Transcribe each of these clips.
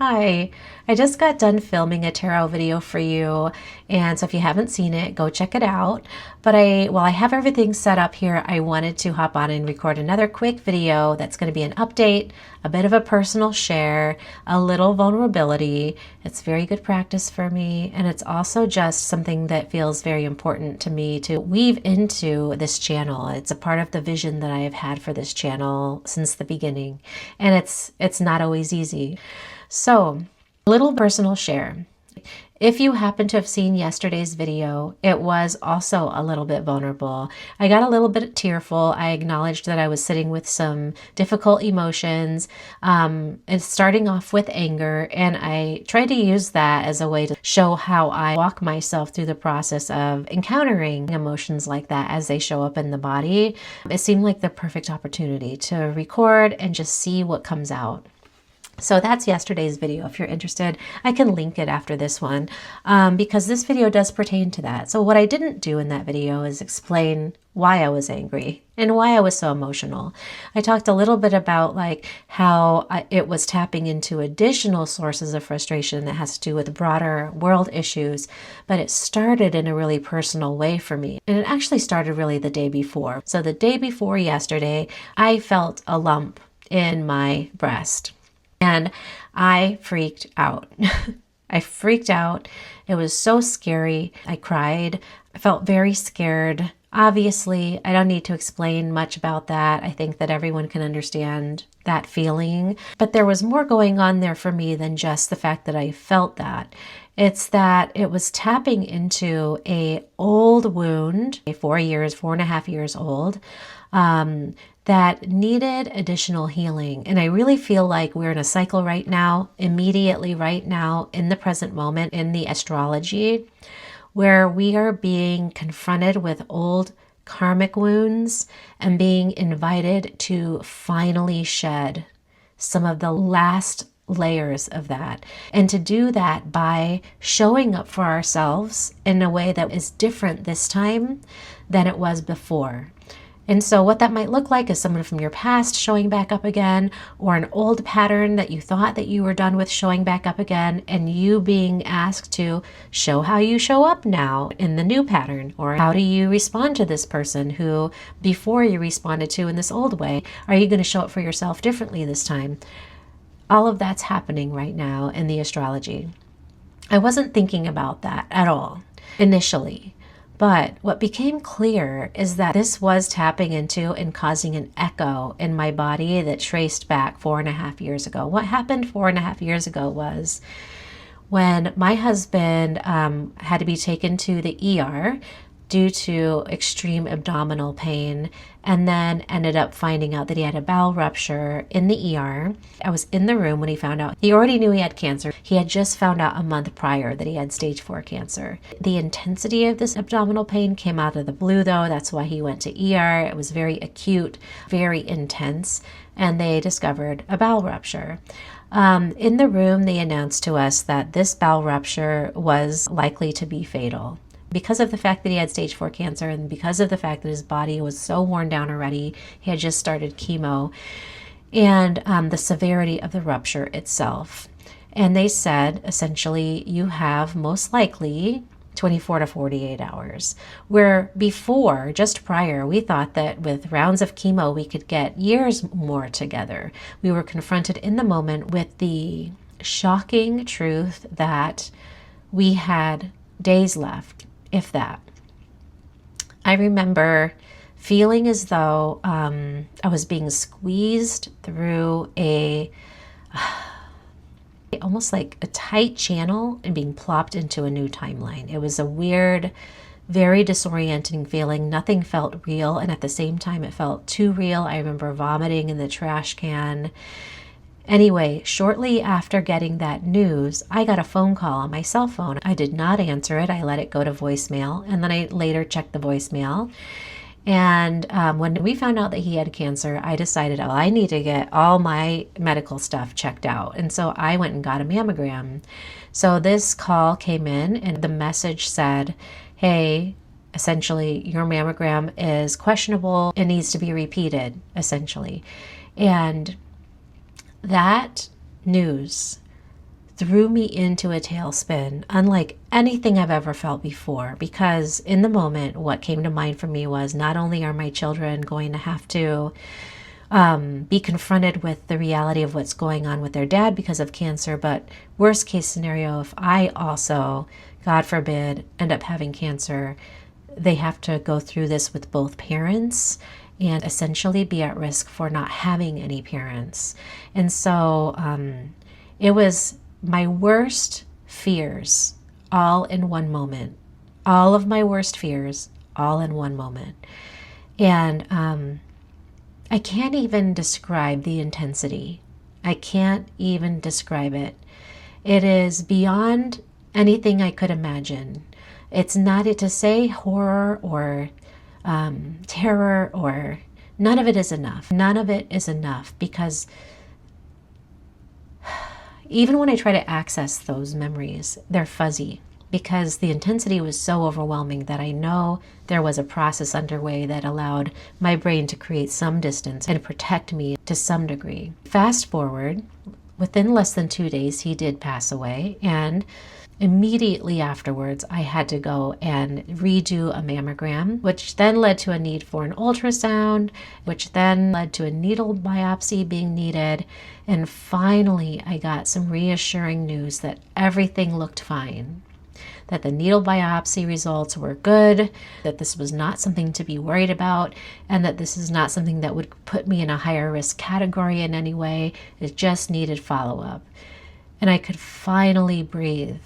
Hi, I just got done filming a tarot video for you, and so if you haven't seen it, go check it out. But while I have everything set up here, I wanted to hop on and record another quick video that's going to be an update, a bit of a personal share, a little vulnerability. It's very good practice for me, and it's also just something that feels very important to me to weave into this channel. It's a part of the vision that I have had for this channel since the beginning, and it's not always easy. So, a little personal share. If you happen to have seen yesterday's video, it was also a little bit vulnerable. I got a little bit tearful. I acknowledged that I was sitting with some difficult emotions, and starting off with anger, and I tried to use that as a way to show how I walk myself through the process of encountering emotions like that as they show up in the body. It seemed like the perfect opportunity to record and just see what comes out. So that's yesterday's video. If you're interested, I can link it after this one because this video does pertain to that. So what I didn't do in that video is explain why I was angry and why I was so emotional. I talked a little bit about how it was tapping into additional sources of frustration that has to do with broader world issues, but it started in a really personal way for me. And it actually started really the day before. So the day before yesterday, I felt a lump in my breast. And I freaked out. I freaked out. It was so scary. I cried. I felt very scared. Obviously, I don't need to explain much about that. I think that everyone can understand that feeling. But there was more going on there for me than just the fact that I felt that. It's that it was tapping into an old wound, 4.5 years old, that needed additional healing. And I really feel like we're in a cycle right now, immediately right now, in the present moment, in the astrology, where we are being confronted with old karmic wounds and being invited to finally shed some of the last layers of that. And to do that by showing up for ourselves in a way that is different this time than it was before. And so what that might look like is someone from your past showing back up again, or an old pattern that you thought that you were done with showing back up again, and you being asked to show how you show up now in the new pattern, or how do you respond to this person who before you responded to in this old way. Are you going to show up for yourself differently this time? All of that's happening right now in the astrology. I wasn't thinking about that at all initially. But what became clear is that this was tapping into and causing an echo in my body that traced back 4.5 years ago. What happened 4.5 years ago was when my husband had to be taken to the ER due to extreme abdominal pain, and then ended up finding out that he had a bowel rupture in the ER. I was in the room when he found out. He already knew he had cancer. He had just found out a month prior that he had stage 4 cancer. The intensity of this abdominal pain came out of the blue though. That's why he went to ER. It was very acute, very intense, and they discovered a bowel rupture. In the room, they announced to us that this bowel rupture was likely to be fatal. Because of the fact that he had stage 4 cancer, and because of the fact that his body was so worn down already, he had just started chemo, and the severity of the rupture itself. And they said, essentially, you have most likely 24 to 48 hours. Where before, just prior, we thought that with rounds of chemo, we could get years more together. We were confronted in the moment with the shocking truth that we had days left, if that. I remember feeling as though I was being squeezed through almost like a tight channel and being plopped into a new timeline. It was a weird, very disorienting feeling. Nothing felt real, and at the same time it felt too real. I remember vomiting in the trash can. Anyway, shortly after getting that news, I got a phone call on my cell phone. I did not answer it. I let it go to voicemail, and then I later checked the voicemail. And when we found out that he had cancer, I decided, I need to get all my medical stuff checked out. And so I went and got a mammogram. So this call came in, and the message said, hey, essentially, your mammogram is questionable. It needs to be repeated, essentially. And that news threw me into a tailspin unlike anything I've ever felt before, because in the moment, what came to mind for me was, not only are my children going to have to be confronted with the reality of what's going on with their dad because of cancer, but worst case scenario, if I also, God forbid, end up having cancer, they have to go through this with both parents and essentially be at risk for not having any parents. And so it was my worst fears all in one moment. All of my worst fears all in one moment. And I can't even describe the intensity. I can't even describe it. It is beyond anything I could imagine. It's not to say horror or terror, or none of it is enough. None of it is enough, because even when I try to access those memories, they're fuzzy, because the intensity was so overwhelming that I know there was a process underway that allowed my brain to create some distance and protect me to some degree. Fast forward, within less than 2 days, he did pass away, and immediately afterwards, I had to go and redo a mammogram, which then led to a need for an ultrasound, which then led to a needle biopsy being needed. And finally, I got some reassuring news that everything looked fine, that the needle biopsy results were good, that this was not something to be worried about, and that this is not something that would put me in a higher risk category in any way. It just needed follow-up. And I could finally breathe.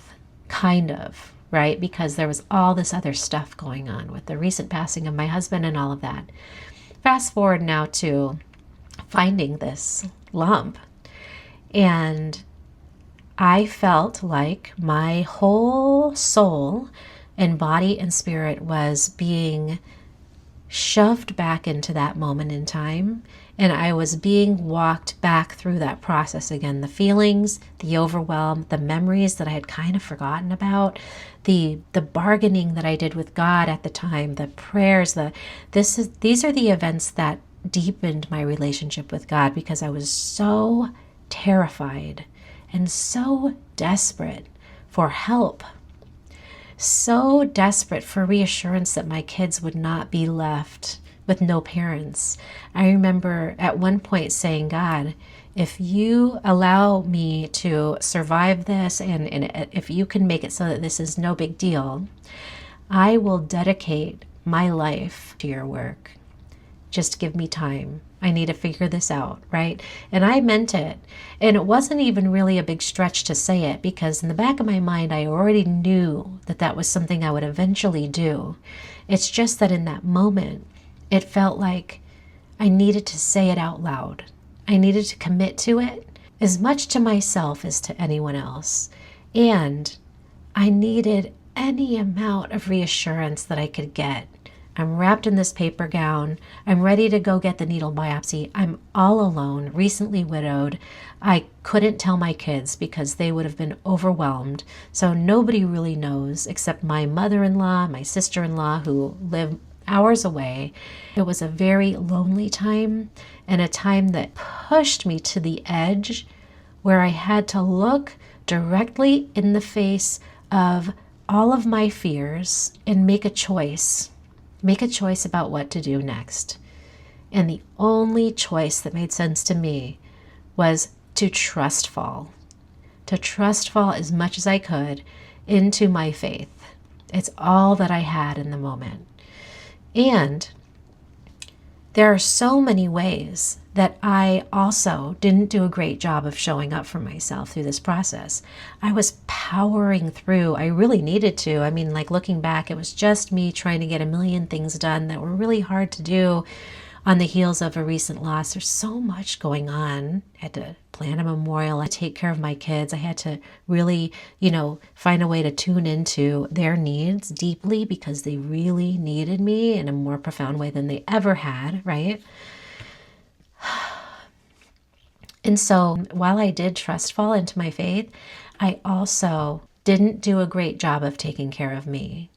Kind of, right? Because there was all this other stuff going on with the recent passing of my husband and all of that. Fast forward now to finding this lump, and I felt like my whole soul and body and spirit was being shoved back into that moment in time, and I was being walked back through that process again. The feelings, the overwhelm, the memories that I had kind of forgotten about, the bargaining that I did with God at the time, the prayers, these are the events that deepened my relationship with God, because I was so terrified and so desperate for help. So desperate for reassurance that my kids would not be left with no parents. I remember at one point saying, God, if you allow me to survive this, and if you can make it so that this is no big deal, I will dedicate my life to your work. Just give me time. I need to figure this out, right? And I meant it. And it wasn't even really a big stretch to say it, because in the back of my mind, I already knew that that was something I would eventually do. It's just that in that moment, it felt like I needed to say it out loud. I needed to commit to it as much to myself as to anyone else. And I needed any amount of reassurance that I could get. I'm wrapped in this paper gown. I'm ready to go get the needle biopsy. I'm all alone, recently widowed. I couldn't tell my kids because they would have been overwhelmed. So nobody really knows except my mother-in-law, my sister-in-law, who live hours away. It was a very lonely time, and a time that pushed me to the edge, where I had to look directly in the face of all of my fears and make a choice. Make a choice about what to do next. And the only choice that made sense to me was to trust fall. To trust fall as much as I could into my faith. It's all that I had in the moment. And there are so many ways that I also didn't do a great job of showing up for myself through this process. I was powering through. I really needed to. I mean, like looking back, it was just me trying to get a million things done that were really hard to do on the heels of a recent loss. There's so much going on. I had to plan a memorial. I had to take care of my kids. I had to really, find a way to tune into their needs deeply, because they really needed me in a more profound way than they ever had, right? And so while I did trust fall into my faith, I also didn't do a great job of taking care of me.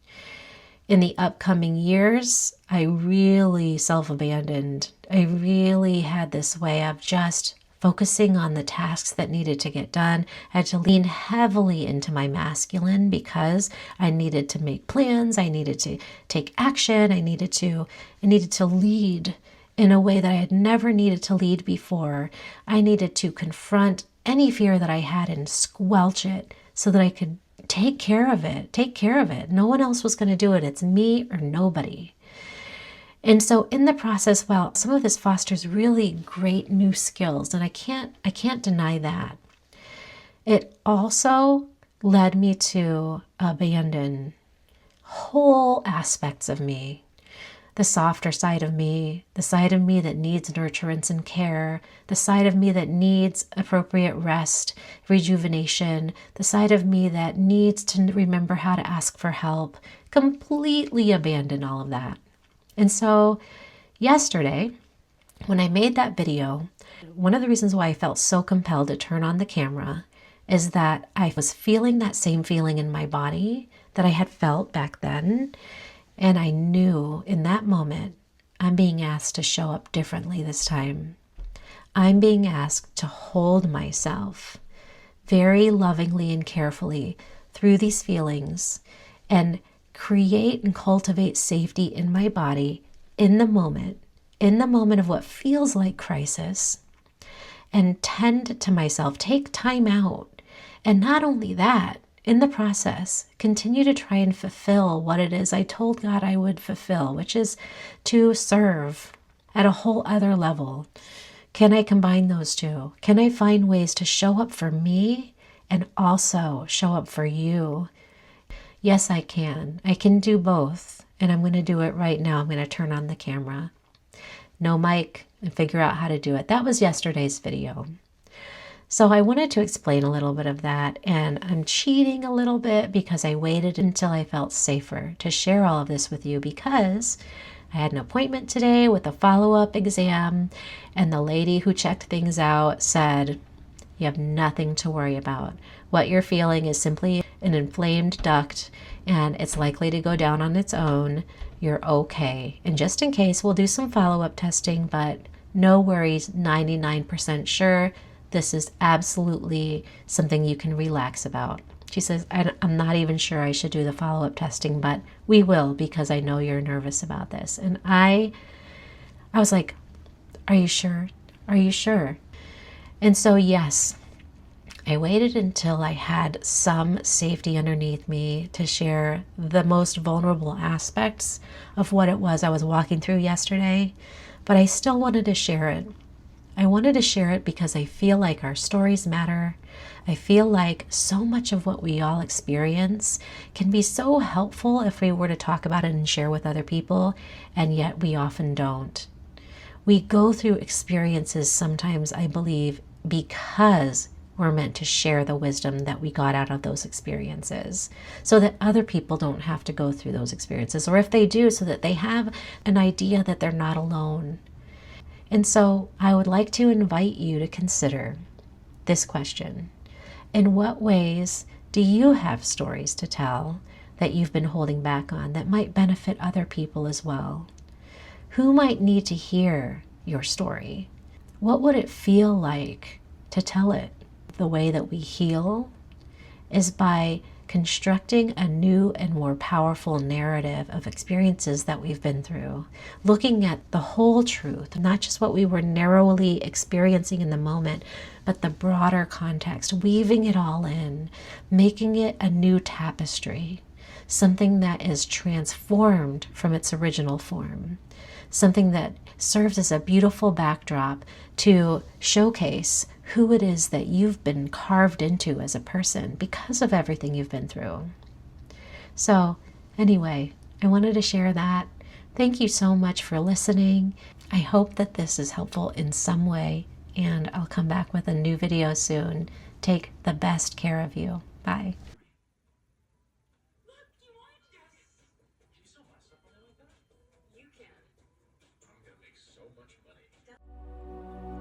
In the upcoming years, I really self-abandoned. I really had this way of just focusing on the tasks that needed to get done. I had to lean heavily into my masculine because I needed to make plans. I needed to take action. I needed to lead in a way that I had never needed to lead before. I needed to confront any fear that I had and squelch it so that I could take care of it. Take care of it. No one else was going to do it. It's me or nobody. And so in the process, well, some of this fosters really great new skills, and I can't deny that. It also led me to abandon whole aspects of me, the softer side of me, the side of me that needs nurturance and care, the side of me that needs appropriate rest, rejuvenation, the side of me that needs to remember how to ask for help. Completely abandon all of that. And so yesterday, when I made that video, one of the reasons why I felt so compelled to turn on the camera is that I was feeling that same feeling in my body that I had felt back then. And I knew in that moment, I'm being asked to show up differently this time. I'm being asked to hold myself very lovingly and carefully through these feelings and create and cultivate safety in my body in the moment of what feels like crisis, and tend to myself, take time out. And not only that, in the process, continue to try and fulfill what it is I told God I would fulfill, which is to serve at a whole other level. Can I combine those two? Can I find ways to show up for me and also show up for you? Yes, I can. I can do both, and I'm going to do it right now. I'm going to turn on the camera. No mic, and figure out how to do it. That was yesterday's video. So I wanted to explain a little bit of that, and I'm cheating a little bit because I waited until I felt safer to share all of this with you, because I had an appointment today with a follow-up exam, and the lady who checked things out said, you have nothing to worry about. What you're feeling is simply an inflamed duct, and it's likely to go down on its own. You're okay. And just in case, we'll do some follow-up testing, but no worries, 99% sure. This is absolutely something you can relax about. She says, I'm not even sure I should do the follow-up testing, but we will, because I know you're nervous about this. And I was like, are you sure? Are you sure? And so, yes, I waited until I had some safety underneath me to share the most vulnerable aspects of what it was I was walking through yesterday, but I still wanted to share it. I wanted to share it because I feel like our stories matter. I feel like so much of what we all experience can be so helpful if we were to talk about it and share with other people, and yet we often don't. We go through experiences sometimes, I believe, because we're meant to share the wisdom that we got out of those experiences so that other people don't have to go through those experiences, or if they do, so that they have an idea that they're not alone. And so I would like to invite you to consider this question. In what ways do you have stories to tell that you've been holding back on that might benefit other people as well? Who might need to hear your story? What would it feel like to tell it? The way that we heal is by constructing a new and more powerful narrative of experiences that we've been through, looking at the whole truth, not just what we were narrowly experiencing in the moment, but the broader context, weaving it all in, making it a new tapestry, something that is transformed from its original form, something that serves as a beautiful backdrop to showcase who it is that you've been carved into as a person because of everything you've been through. So anyway, I wanted to share that. Thank you so much for listening. I hope that this is helpful in some way, and I'll come back with a new video soon. Take the best care of you. Bye. You can. I'm gonna make so much money.